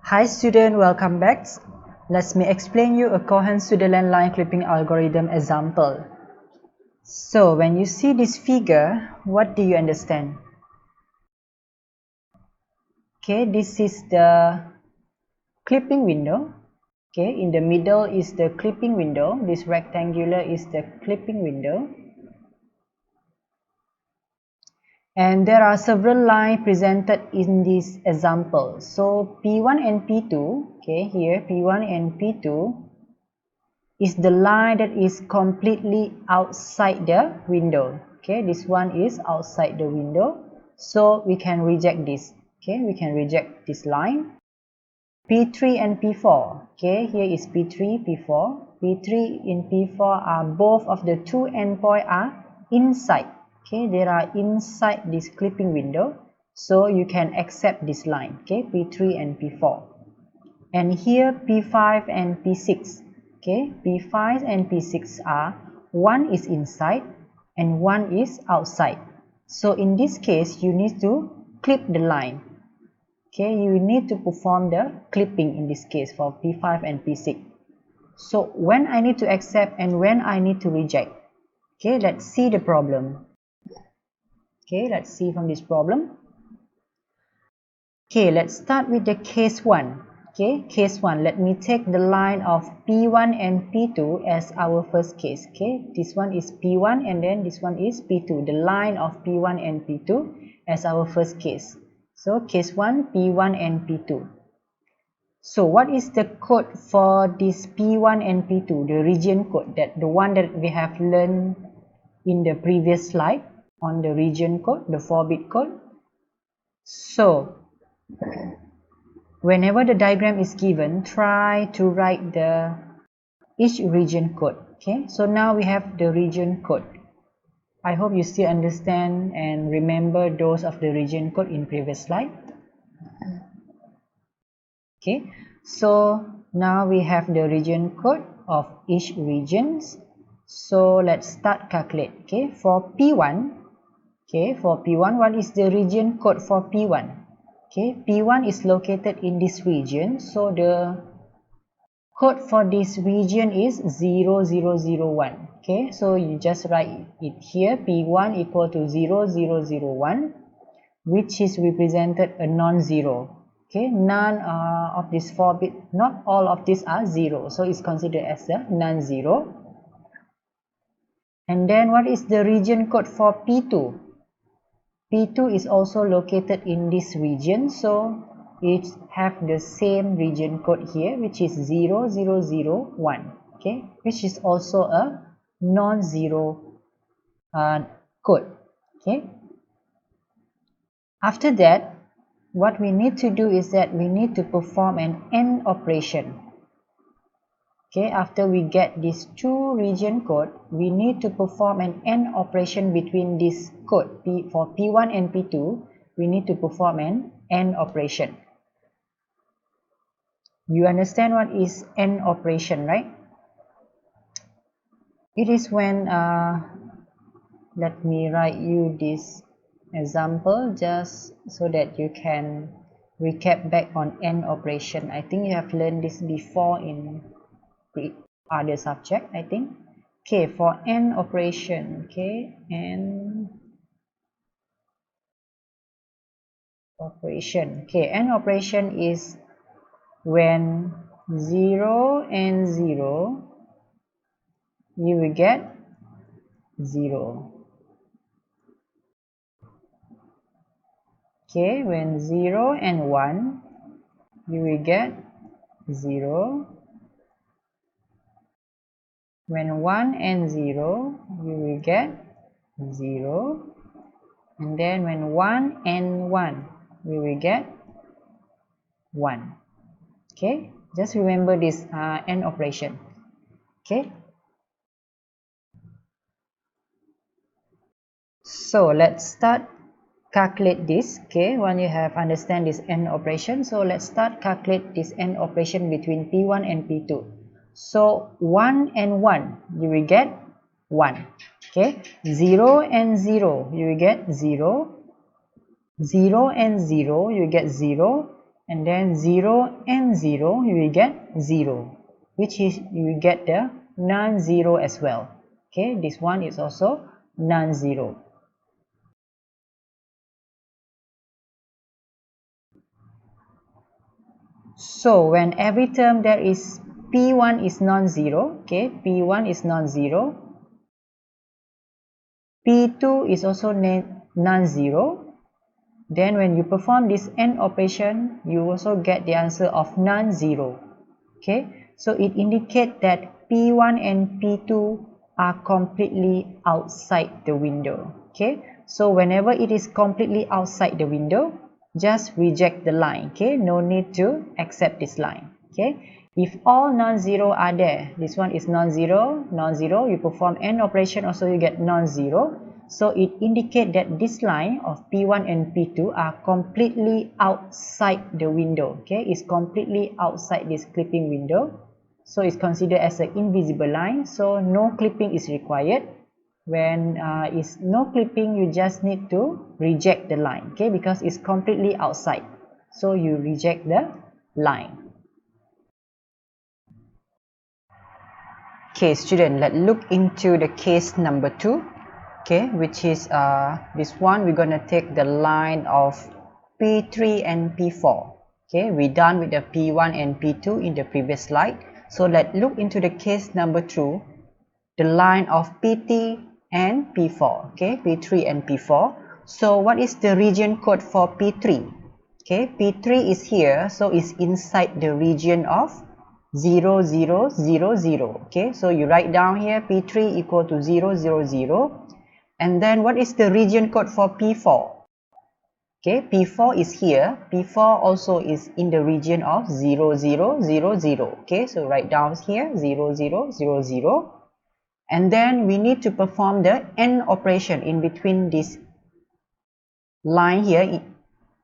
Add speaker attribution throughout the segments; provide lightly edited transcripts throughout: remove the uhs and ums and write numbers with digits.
Speaker 1: Hi student, welcome back. Let me explain you a COHEN Sutherland line clipping algorithm example. So when you see this figure, what do you understand? Okay, this is the clipping window. Okay, in the middle is the clipping window. This rectangular is the clipping window. And there are several lines presented in this example. So P1 and P2, okay, here P1 and P2 is the line that is completely outside the window. Okay, this one is outside the window, so we can reject this. Okay, we can reject this line. P3 and P4. Okay, here is P3, P4. P3 and P4 are both of the two endpoints are inside. Okay, they are inside this clipping window, so you can accept this line. Okay, P3 and P4. And here P5 and P6. Okay, P5 and P6 are, one is inside and one is outside. So in this case, you need to clip the line. Okay, you need to perform the clipping in this case for P5 and P6. So when I need to accept and when I need to reject. Okay, let's see the problem. Okay, let's see from this problem. Okay, let's start with the case 1. Okay, case 1, let me take the line of P1 and P2 as our first case. Okay, this one is P1 and then this one is P2. The line of P1 and P2 as our first case. So case 1, P1 and P2. So what is the code for this P1 and P2? The region code, that the one that we have learned in the previous slide on the region code, the 4-bit code. So whenever the diagram is given, try to write each region code. Okay, so now we have the region code. I hope you still understand and remember those of the region code in previous slide. Okay, so now we have the region code of each regions. So let's start calculate. Okay, for P1. Okay, for P1, what is the region code for P1? Okay, P1 is located in this region, so the code for this region is 0001. Okay, so you just write it here, P1 equal to 0001, which is represented a non-zero. Okay, none of these 4-bit, not all of these are 0, so it's considered as a non-zero. And then what is the region code for P2? P2 is also located in this region, so it have the same region code here, which is 0001. Okay, which is also a non-zero code. Okay, after that, what we need to do is that we need to perform an AND operation. Okay, after we get these two region code, we need to perform an AND operation between this code. For P1 and P2, we need to perform an AND operation. You understand what is AND operation, right? It is when, let me write you this example just so that you can recap back on AND operation. I think you have learned this before in other subject, I think. Okay, for AND operation. Okay, AND operation. Okay, AND operation is when 0 and 0, you will get 0. Okay, when 0 and 1, you will get 0. When 1 and 0, you will get 0. And then when 1 and 1, we will get 1. Okay, just remember this AND operation. Okay, so let's start calculate this. Okay, when you have understand this AND operation, so let's start calculate this AND operation between P1 and P2. So 1 and 1, you will get 1. Okay, 0 and 0, you will get 0. 0 and 0, you get 0. and then 0 and 0, you will get 0, which is you will get the non-zero as well. Okay, this one is also non-zero. So when every term there is P1 is non-zero, okay, P1 is non-zero, P2 is also non-zero, then when you perform this AND operation, you also get the answer of non-zero. Okay, so it indicates that P1 and P2 are completely outside the window. Okay, so whenever it is completely outside the window, just reject the line. Okay, no need to accept this line. Okay, if all non-zero are there, this one is non-zero, non-zero, you perform AND operation, also you get non-zero. So it indicates that this line of P1 and P2 are completely outside the window. Okay, it's completely outside this clipping window. So it's considered as an invisible line. So no clipping is required. When it's no clipping, you just need to reject the line. Okay, because it's completely outside. So you reject the line. Okay, student, let's look into the case number 2. Okay, which is this one. We're gonna take the line of P3 and P4. Okay, we're done with the P1 and P2 in the previous slide. So let's look into the case number 2, the line of P3 and P4. Okay, P3 and P4. So what is the region code for P3? Okay, P3 is here, so it's inside the region of 0, 0, 0, 0. Okay, so you write down here P3 equal to 0, 0, 0. And then what is the region code for P4? Okay, P4 is here. P4 also is in the region of 0, 0, 0, 0. Okay, so write down here 0, 0, 0, 0. And then we need to perform the AND operation in between this line here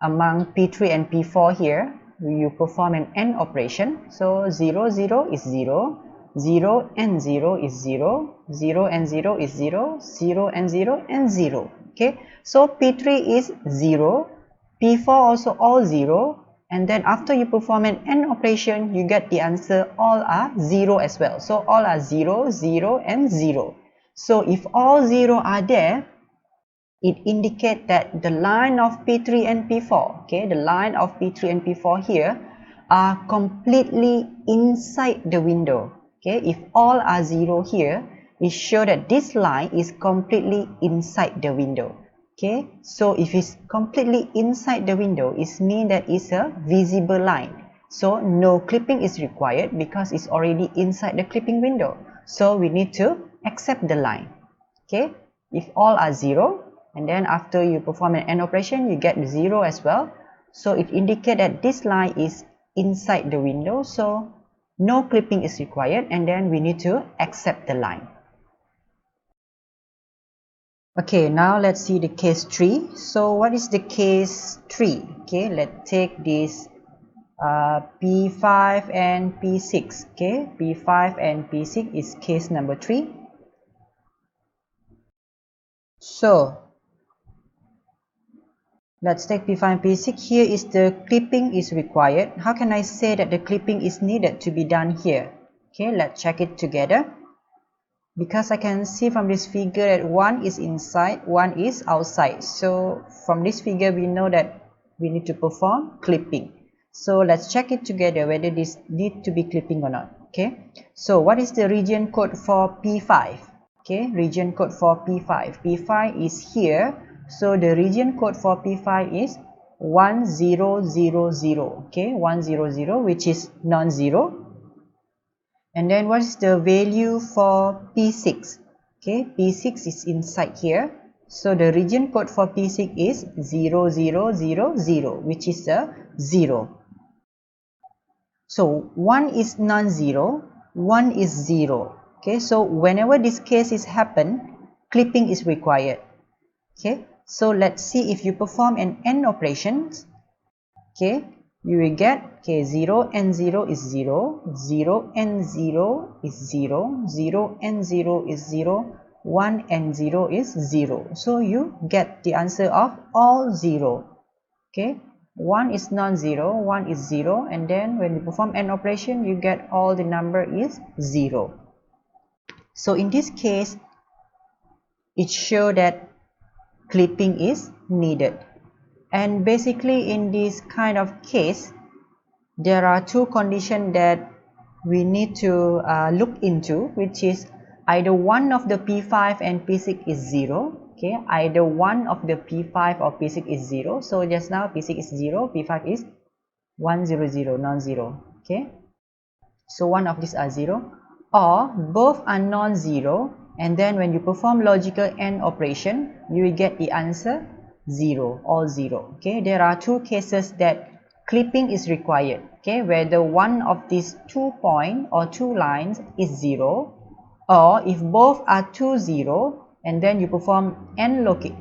Speaker 1: among P3 and P4 here. You perform an AND operation. So 0, 0 is 0. 0 and 0 is 0, 0 and 0 is 0, 0 and 0 and 0. Okay, so P3 is 0, P4 also all 0, and then after you perform an AND operation, you get the answer all are 0 as well. So all are 0, 0 and 0. So if all 0 are there, it indicates that the line of P3 and P4, okay, the line of P3 and P4 here are completely inside the window. Okay, if all are 0 here, it shows that this line is completely inside the window. Okay, so if it's completely inside the window, it means that it's a visible line. So no clipping is required because it's already inside the clipping window. So we need to accept the line. Okay, if all are 0, and then after you perform an AND operation, you get 0 as well. So it indicates that this line is inside the window, so no clipping is required, and then we need to accept the line. Okay, now let's see the case 3. So what is the case 3? Okay, let's take this P5 and P6. Okay, P5 and P6 is case number 3. So let's take P5 and P6. Here is the clipping is required. How can I say that the clipping is needed to be done here? Okay, let's check it together. Because I can see from this figure that one is inside, one is outside. So from this figure, we know that we need to perform clipping. So let's check it together whether this need to be clipping or not. Okay, so what is the region code for P5? Okay, region code for P5. P5 is here. So the region code for P5 is 1000. Okay, 100, which is non-zero. And then what is the value for P6? Okay, P6 is inside here. So the region code for P6 is 0000, which is a 0. So 1 is non-zero, 1 is 0. Okay, so whenever this case is happen, clipping is required. Okay, so let's see if you perform an AND operation. Okay, you will get, okay, 0 and 0 is 0, 0 and 0 is 0, 0 and 0 is 0, 1 and 0 is 0. So you get the answer of all 0. Okay, one is non-zero, one is 0, and then when you perform AND operation, you get all the number is 0. So in this case, it shows that clipping is needed. And basically in this kind of case, there are two conditions that we need to look into, which is either one of the P5 and P6 is 0. Okay, either one of the P5 or P6 is 0. So just now P6 is 0, P5 is 100, non-zero. Okay, so one of these are 0, or both are non-zero, and then when you perform logical AND operation, you will get the answer 0, all 0. Okay, there are two cases that clipping is required. Okay, whether one of these 2 points or 2 lines is 0, or if both are 2 0, and then you perform AND logic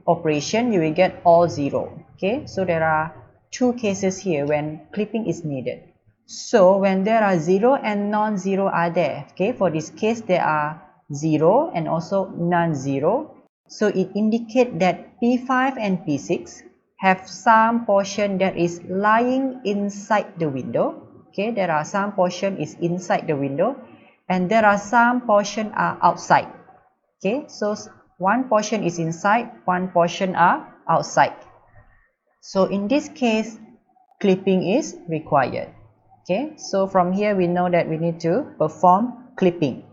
Speaker 1: operation, you will get all 0. Okay, so there are two cases here when clipping is needed. So when there are 0 and non-zero are there, okay, for this case there are 0 and also non-zero. So it indicates that P5 and P6 have some portion that is lying inside the window. Okay, there are some portion is inside the window, and there are some portion are outside. Okay, so one portion is inside, one portion are outside. So in this case, clipping is required. Okay, so from here we know that we need to perform clipping.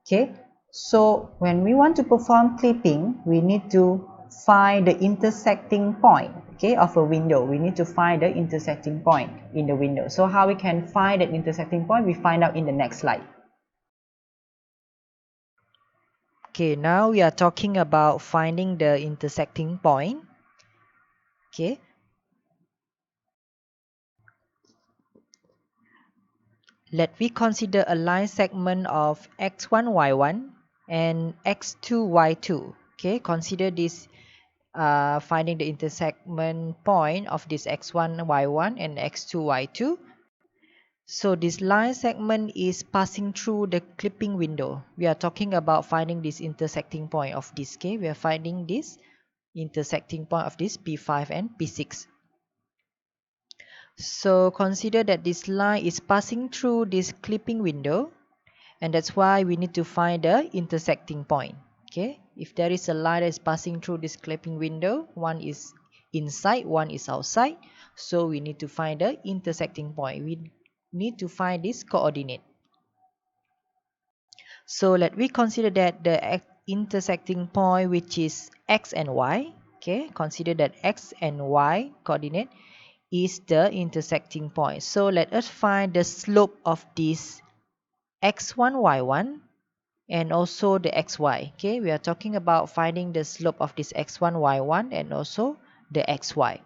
Speaker 1: Okay, so when we want to perform clipping, we need to find the intersecting point, okay, of a window. We need to find the intersecting point in the window. So how we can find that intersecting point, we find out in the next slide. Okay, now we are talking about finding the intersecting point. Okay, let we consider a line segment of x1, y1 and x2, y2. Okay, consider this finding the intersegment point of this x1, y1 and x2, y2. So this line segment is passing through the clipping window. We are talking about finding this intersecting point of this. Okay, we are finding this intersecting point of this P5 and P6. So consider that this line is passing through this clipping window, and that's why we need to find the intersecting point. Okay, if there is a line that is passing through this clipping window, one is inside, one is outside, so we need to find the intersecting point. We need to find this coordinate. So let we consider that the intersecting point, which is x and y. Okay, consider that x and y coordinate is the intersecting point. So let us find the slope of this x1, y1 and also the xy. Okay, we are talking about finding the slope of this x1, y1 and also the xy.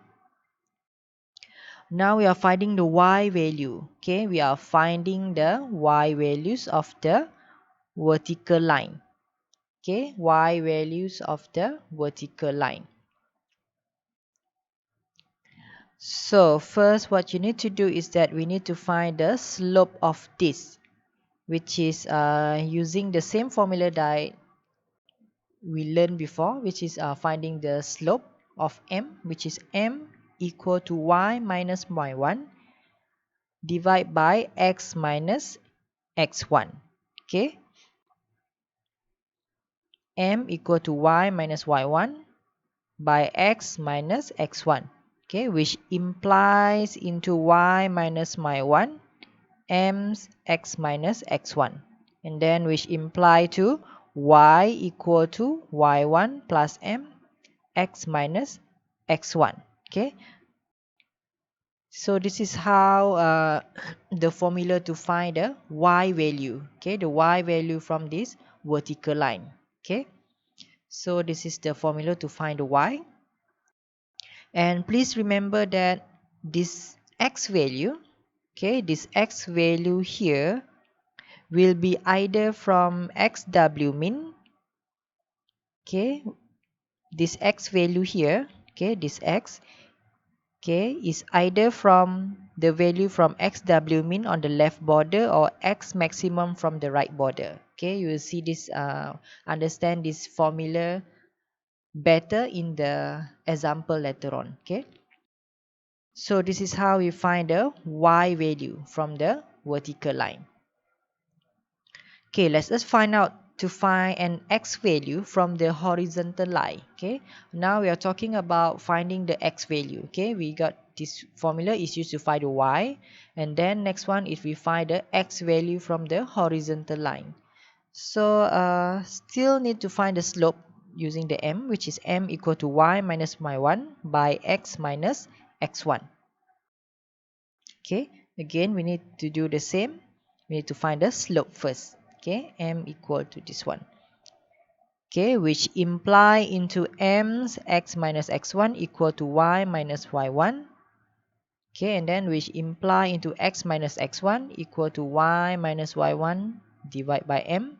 Speaker 1: Now we are finding the y value. Okay, we are finding the y values of the vertical line. Okay, y values of the vertical line. So first what you need to do is that we need to find the slope of this, which is using the same formula that we learned before, which is finding the slope of m, which is m equal to y minus y1 divided by x minus x1. Okay, m equal to y minus y1 by x minus x1. Okay, which implies into y minus y1 m's x minus x1, and then which imply to y equal to y1 plus m x minus x1. Okay, so this is how the formula to find the y value. Okay, the y value from this vertical line. Okay, so this is the formula to find the y, and please remember that this x value, okay, this x value here will be either from xw min, okay, this x value here, okay, this x, okay, is either from the value from xw min on the left border or x maximum from the right border. Okay, you will see this, understand this formula better in the example later on. Okay, So this is how we find the y value from the vertical line. Okay, let's just find out to find an x value from the horizontal line. Okay, now we are talking about finding the x value. Okay, we got this formula is used to find the y, and then next one is we find the x value from the horizontal line. So still need to find the slope using the m, which is m equal to y minus y1 by x minus x1. Okay, again we need to do the same. We need to find the slope first. Okay, m equal to this one. Okay, which imply into m's x minus x1 equal to y minus y1. Okay, and then which imply into x minus x1 equal to y minus y1 divided by m.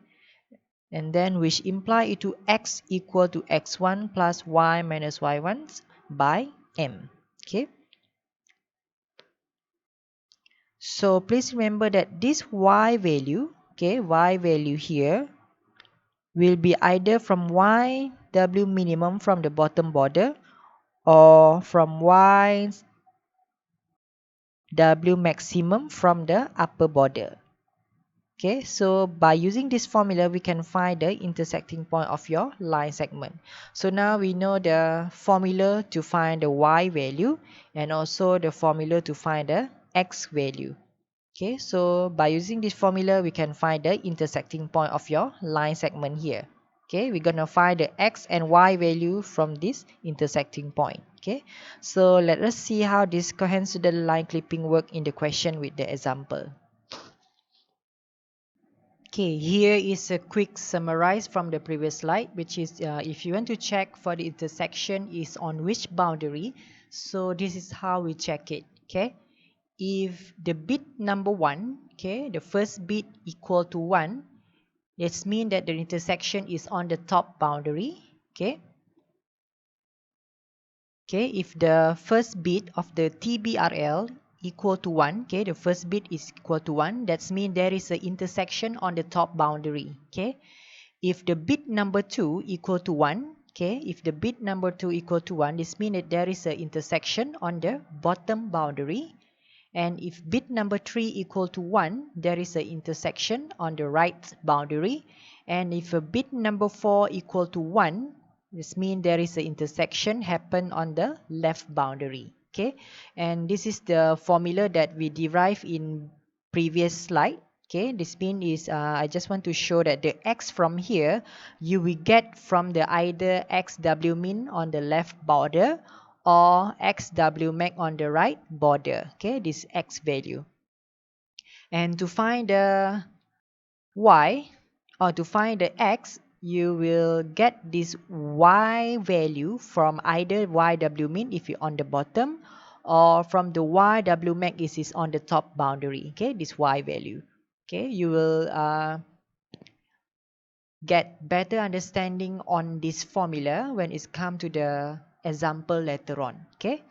Speaker 1: And then which imply into x equal to x1 plus y minus y1 by m. Okay, so please remember that this y value, okay, y value here will be either from yw minimum from the bottom border or from yw maximum from the upper border. Okay, so by using this formula, we can find the intersecting point of your line segment. So now we know the formula to find the y value and also the formula to find the x value. Okay, so by using this formula, we can find the intersecting point of your line segment here. Okay, we're gonna find the x and y value from this intersecting point. Okay, so let us see how this Cohen Sutherland line clipping work in the question with the example. Okay, here is a quick summarize from the previous slide, which is if you want to check for the intersection is on which boundary, so this is how we check it. Okay, if the bit number 1, okay, the first bit equal to 1, this means that the intersection is on the top boundary. Okay, okay, if the first bit of the TBRL equal to 1, okay, the first bit is equal to 1, that means there is an intersection on the top boundary. Okay, if the bit number 2 equal to 1, okay, if the bit number 2 equal to 1, this means that there is an intersection on the bottom boundary. And if bit number 3 equal to 1, there is an intersection on the right boundary. And if a bit number 4 equal to 1, this means there is an intersection happen on the left boundary. Okay, and this is the formula that we derived in previous slide. Okay, this means is I just want to show that the x from here you will get from the either xw min on the left border or xw max on the right border. Okay, this x value. And to find the y or to find the x, you will get this y value from either yw min if you're on the bottom or from the yw max is on the top boundary. Okay, this y value. Okay, you will get better understanding on this formula when it's come to the example later on. Okay.